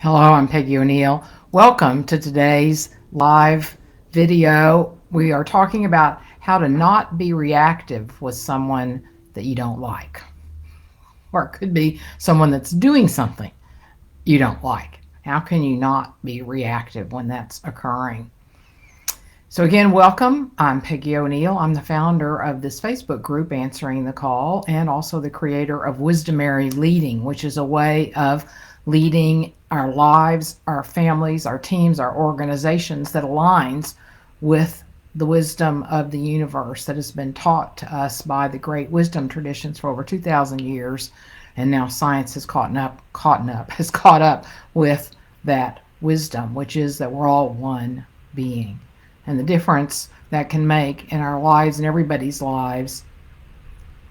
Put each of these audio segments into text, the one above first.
Hello, I'm Peggy O'Neill. Welcome to today's live video. We are talking about how to not be reactive with someone that you don't like. Or it could be someone that's doing something you don't like. How can you not be reactive when that's occurring? So, again, welcome. I'm Peggy O'Neill. I'm the founder of this Facebook group, Answering the Call, and also the creator of Wisdomary Leading, which is a way of leading our lives, our families, our teams, our organizations that aligns with the wisdom of the universe that has been taught to us by the great wisdom traditions for over 2,000 years. And now science has has caught up with that wisdom, which is that we're all one being, and the difference that can make in our lives and everybody's lives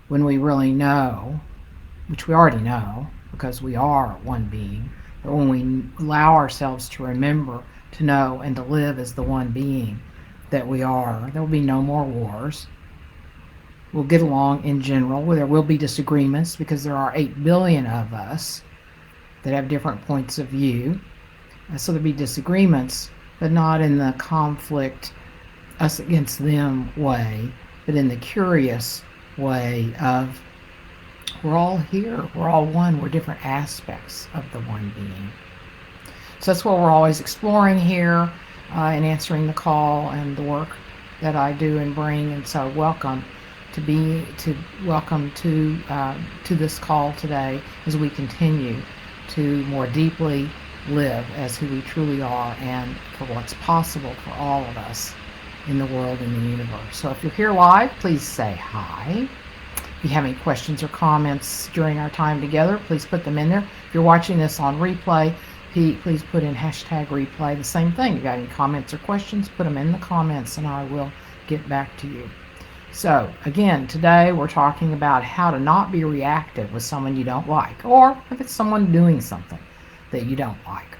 when we really know, which we already know because we are one being, but when we allow ourselves to remember, to know, and to live as the one being that we are, there will be no more wars. We'll get along in general. There will be disagreements because there are 8 billion of us that have different points of view. So there'll be disagreements, but not in the conflict, us against them way, but in the curious way of we're all here, we're all one, we're different aspects of the one being. So that's what we're always exploring here and answering the call and the work that I do and bring. And so welcome to this call today as we continue to more deeply live as who we truly are and for what's possible for all of us in the world and the universe. So if you're here live, please say hi. If you have any questions or comments during our time together, please put them in there. If you're watching this on replay, please put in #replay. The same thing. If you got any comments or questions, put them in the comments and I will get back to you. So again, today we're talking about how to not be reactive with someone you don't like, or if it's someone doing something that you don't like.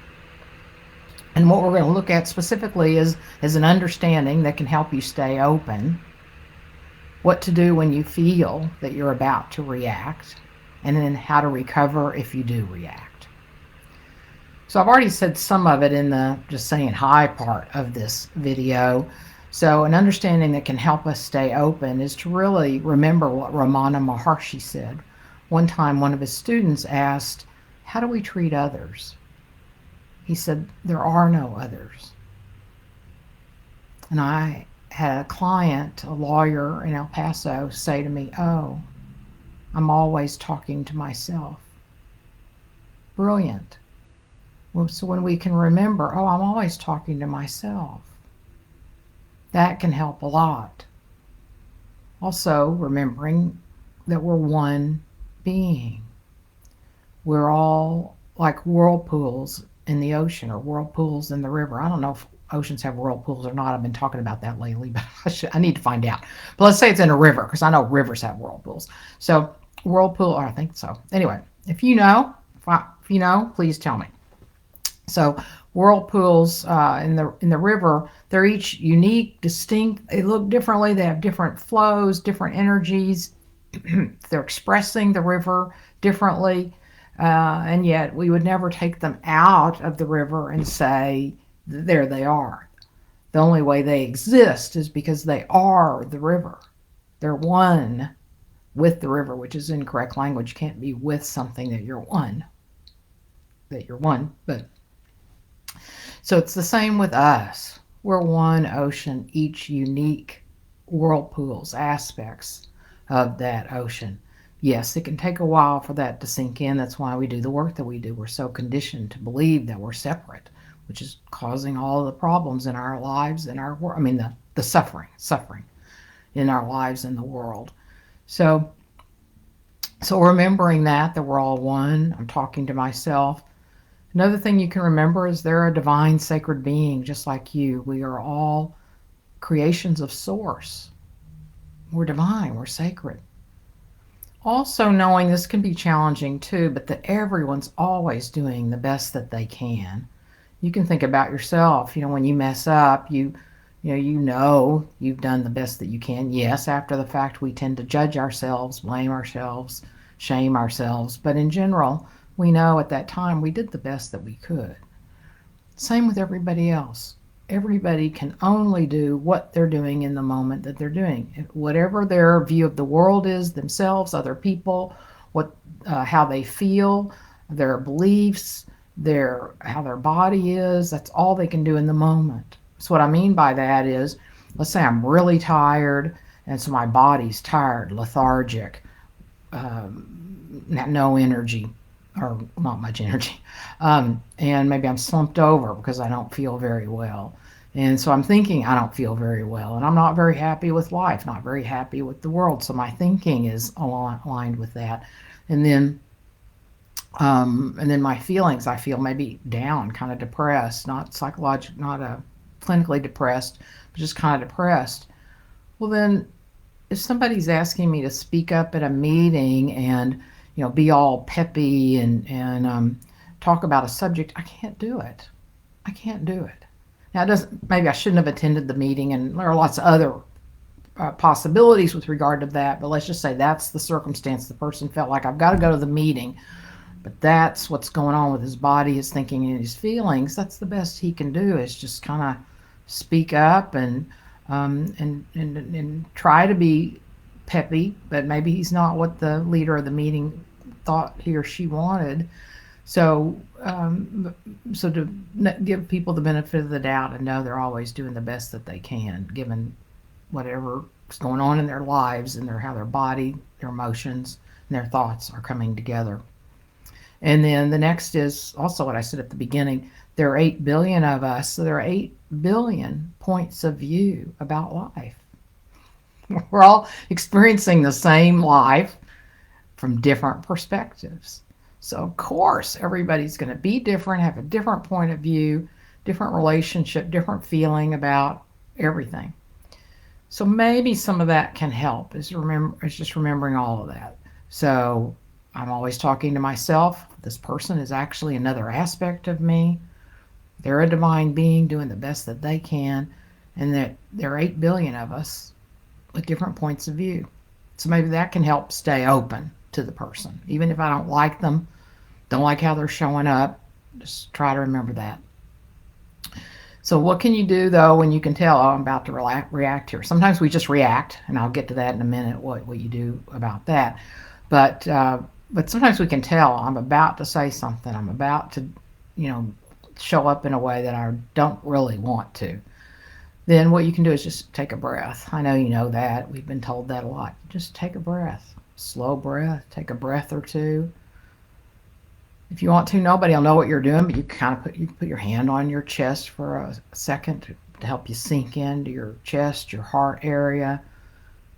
And what we're going to look at specifically is an understanding that can help you stay open, what to do when you feel that you're about to react, and then how to recover if you do react. So I've already said some of it in the just saying hi part of this video. So an understanding that can help us stay open is to really remember what Ramana Maharshi said. One time one of his students asked, how do we treat others? He said, there are no others. And I had a client, a lawyer in El Paso, say to me, oh, I'm always talking to myself. Brilliant. Well, so when we can remember, oh, I'm always talking to myself, that can help a lot. Also, remembering that we're one being. We're all like whirlpools in the ocean or whirlpools in the river. I don't know if oceans have whirlpools or not. I've been talking about that lately, but I need to find out. But let's say it's in a river because I know rivers have whirlpools. So whirlpool, I think so. Anyway, if you know, please tell me. So whirlpools in the river, they're each unique, distinct. They look differently. They have different flows, different energies. They're expressing the river differently. And yet we would never take them out of the river and say, there they are. The only way they exist is because they are the river. They're one with the river, which is incorrect language. You can't be with something that you're one. But so it's the same with us. We're one ocean, each unique whirlpools, aspects of that ocean. Yes, it can take a while for that to sink in. That's why we do the work that we do. We're so conditioned to believe that we're separate, which is causing all of the problems in our lives and our world. I mean, the suffering in our lives and the world. So remembering that we're all one. I'm talking to myself. Another thing you can remember is they're a divine sacred being just like you. We are all creations of Source. We're divine. We're sacred. Also knowing this can be challenging too, but that everyone's always doing the best that they can. You can think about yourself. When you mess up, you know you've done the best that you can. Yes, after the fact, we tend to judge ourselves, blame ourselves, shame ourselves. But in general, we know at that time we did the best that we could. Same with everybody else. Everybody can only do what they're doing in the moment that they're doing. Whatever their view of the world is, themselves, other people, what, how they feel, their beliefs, how their body is. That's all they can do in the moment. So what I mean by that is, let's say I'm really tired, and so my body's tired, lethargic, no energy, or not much energy, and maybe I'm slumped over because I don't feel very well. And so I'm thinking I don't feel very well, and I'm not very happy with life, not very happy with the world. So my thinking is aligned with that, and then my feelings, I feel maybe down, kind of depressed, not psychological, not clinically depressed, but just kind of depressed. Well, then if somebody's asking me to speak up at a meeting and be all peppy and talk about a subject, I can't do it. I can't do it. Now, it doesn't. Maybe I shouldn't have attended the meeting, and there are lots of other possibilities with regard to that. But let's just say that's the circumstance. The person felt like I've got to go to the meeting, but that's what's going on with his body, his thinking, and his feelings. That's the best he can do, is just kind of speak up and try to be peppy, but maybe he's not what the leader of the meeting thought he or she wanted. So, so to give people the benefit of the doubt and know they're always doing the best that they can, given whatever's going on in their lives and how their body, their emotions, and their thoughts are coming together. And then the next is also what I said at the beginning. There are 8 billion of us, so there are 8 billion points of view about life. We're all experiencing the same life from different perspectives. So, of course, everybody's going to be different, have a different point of view, different relationship, different feeling about everything. So maybe some of that can help, is just remembering all of that. So I'm always talking to myself. This person is actually another aspect of me. They're a divine being doing the best that they can, and that there are 8 billion of us with different points of view. So maybe that can help stay open to the person. Even if I don't like them, don't like how they're showing up, just try to remember that. So what can you do, though, when you can tell, oh, I'm about to react here? Sometimes we just react, and I'll get to that in a minute, what you do about that. But sometimes we can tell, I'm about to say something. I'm about to, show up in a way that I don't really want to. Then what you can do is just take a breath. I know you know that. We've been told that a lot. Just take a breath. Slow breath. Take a breath or two. If you want to, nobody will know what you're doing, but you kind of put your hand on your chest for a second to help you sink into your chest, your heart area.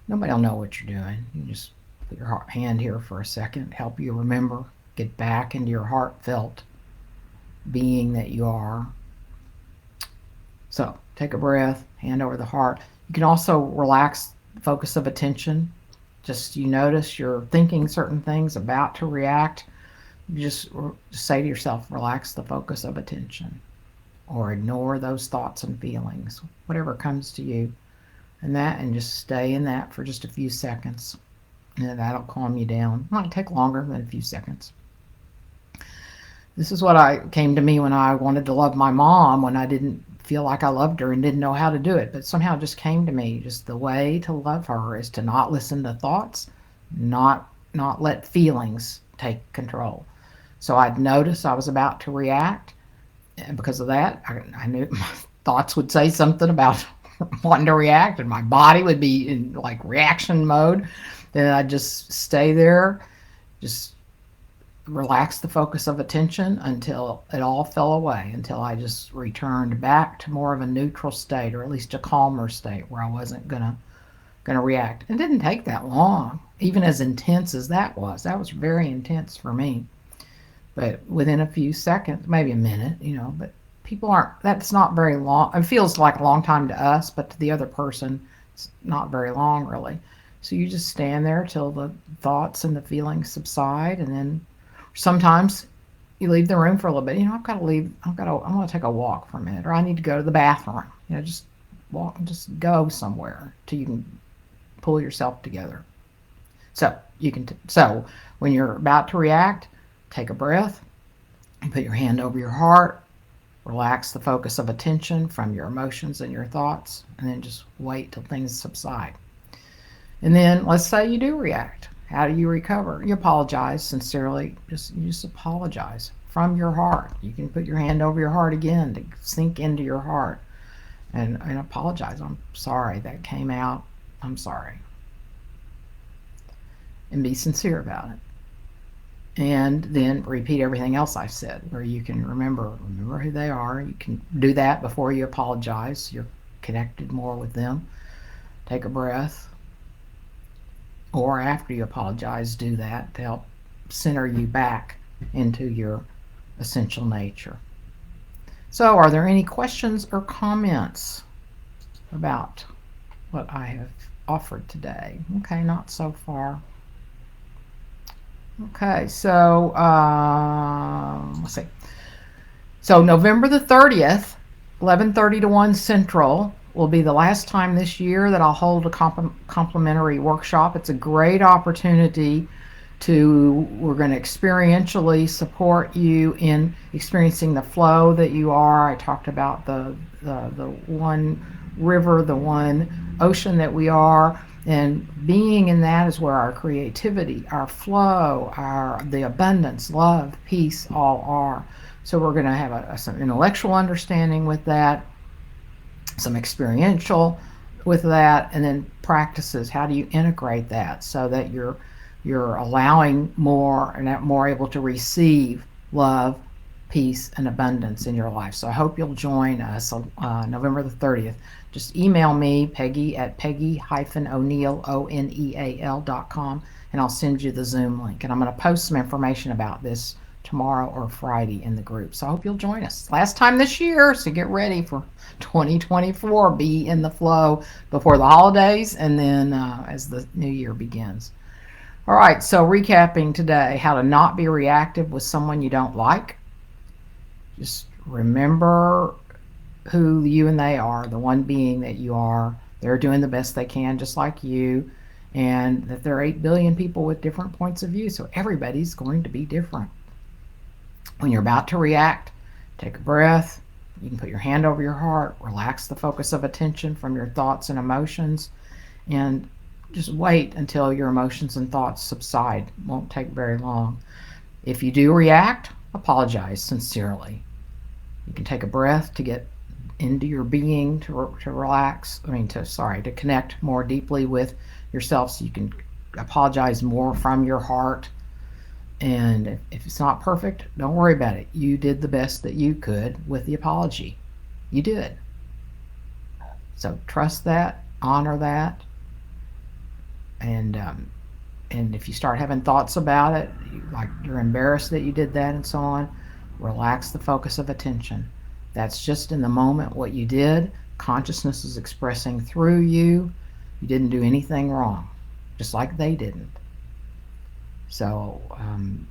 Nobody will know what you're doing. You just put your hand here for a second, help you remember, get back into your heartfelt being that you are. So take a breath, hand over the heart. You can also relax the focus of attention. Just you notice you're thinking certain things, about to react. You just say to yourself, relax the focus of attention, or ignore those thoughts and feelings, whatever comes to you, and just stay in that for just a few seconds, and that'll calm you down. It might take longer than a few seconds. This is what came to me when I wanted to love my mom, when I didn't feel like I loved her and didn't know how to do it, but somehow it just came to me. Just the way to love her is to not listen to thoughts, not let feelings take control. So I'd notice I was about to react, and because of that, I knew my thoughts would say something about wanting to react, and my body would be in like reaction mode. Then I'd just stay there, just relax the focus of attention until it all fell away, until I just returned back to more of a neutral state, or at least a calmer state, where I wasn't gonna react. It didn't take that long, even as intense as that was. That was very intense for me. But within a few seconds, maybe a minute, but people that's not very long. It feels like a long time to us, but to the other person, it's not very long, really. So you just stand there till the thoughts and the feelings subside, and then sometimes you leave the room for a little bit. I've got to leave. I want to take a walk for a minute, or I need to go to the bathroom. Just walk, just go somewhere till you can pull yourself together. So you can. So when you're about to react, Take a breath and put your hand over your heart. Relax the focus of attention from your emotions and your thoughts, and then just wait till things subside. And then let's say you do react. How do you recover? You apologize sincerely. You just apologize from your heart. You can put your hand over your heart again to sink into your heart and apologize. I'm sorry that came out. I'm sorry. And be sincere about it. And then repeat everything else I've said, where you can remember who they are. You can do that before you apologize. You're connected more with them. Take a breath. Or after you apologize, do that to help center you back into your essential nature. So, are there any questions or comments about what I have offered today? Okay, not so far. Okay, so let's see. So November the 30th, 11:30 to 1 Central, will be the last time this year that I'll hold a complimentary workshop. It's a great opportunity we're going to experientially support you in experiencing the flow that you are. I talked about the one river, the one ocean that we are, and being in that is where our creativity, our flow, the abundance, love, peace all are. So we're going to have some intellectual understanding with that, some experiential with that, and then practices. How do you integrate that so that you're allowing more and more able to receive love, peace, and abundance in your life? So I hope you'll join us November the 30th. Just email me, Peggy, at peggy-oneal.com, and I'll send you the Zoom link. And I'm going to post some information about this tomorrow or Friday in the group. So I hope you'll join us. Last time this year, so get ready for 2024. Be in the flow before the holidays and then as the new year begins. All right, so recapping today, how to not be reactive with someone you don't like. Just remember who you and they are, the one being that you are. They're doing the best they can just like you, and that there are 8 billion people with different points of view, so everybody's going to be different. When you're about to react, take a breath. You can put your hand over your heart, relax the focus of attention from your thoughts and emotions, and just wait until your emotions and thoughts subside. It won't take very long. If you do react, apologize sincerely. You can take a breath to get into your being, to relax. To connect more deeply with yourself, so you can apologize more from your heart. And if it's not perfect, don't worry about it. You did the best that you could with the apology. You did. So trust that, honor that, and if you start having thoughts about it, like you're embarrassed that you did that and so on, relax the focus of attention. That's just in the moment what you did. Consciousness is expressing through you. You didn't do anything wrong, just like they didn't. So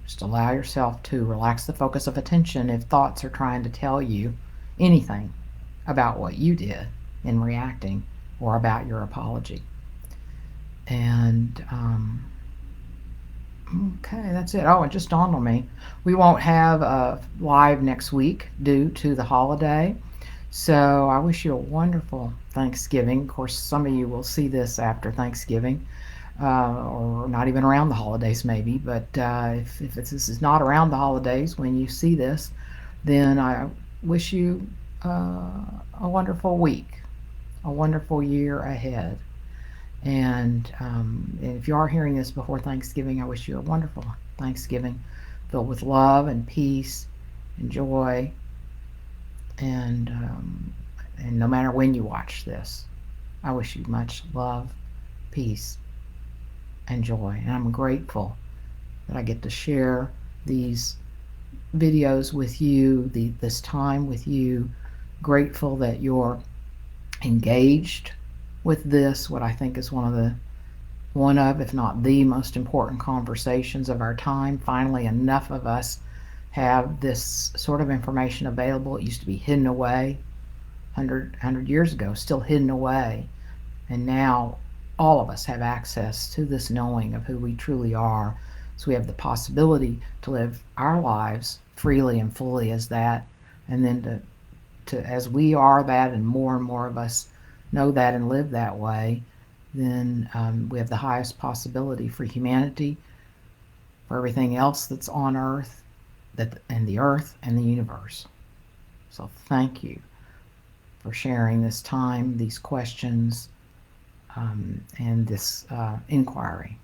just allow yourself to relax the focus of attention if thoughts are trying to tell you anything about what you did in reacting or about your apology. And okay, that's it. Oh, it just dawned on me. We won't have a live next week due to the holiday. So I wish you a wonderful Thanksgiving. Of course, some of you will see this after Thanksgiving. Or not even around the holidays maybe, but if this is not around the holidays when you see this, then I wish you a wonderful week, a wonderful year ahead. And if you are hearing this before Thanksgiving, I wish you a wonderful Thanksgiving filled with love and peace and joy. And no matter when you watch this, I wish you much love, peace, and joy. And I'm grateful that I get to share these videos with you, this time with you. Grateful that you're engaged with this, what I think is one of, if not the most important conversations of our time. Finally, enough of us have this sort of information available. It used to be hidden away 100 years ago, still hidden away. And now all of us have access to this knowing of who we truly are. So we have the possibility to live our lives freely and fully as that, and then to as we are that, and more of us know that and live that way, then we have the highest possibility for humanity, for everything else that's on Earth, and the Earth and the universe. So thank you for sharing this time, these questions, and this inquiry.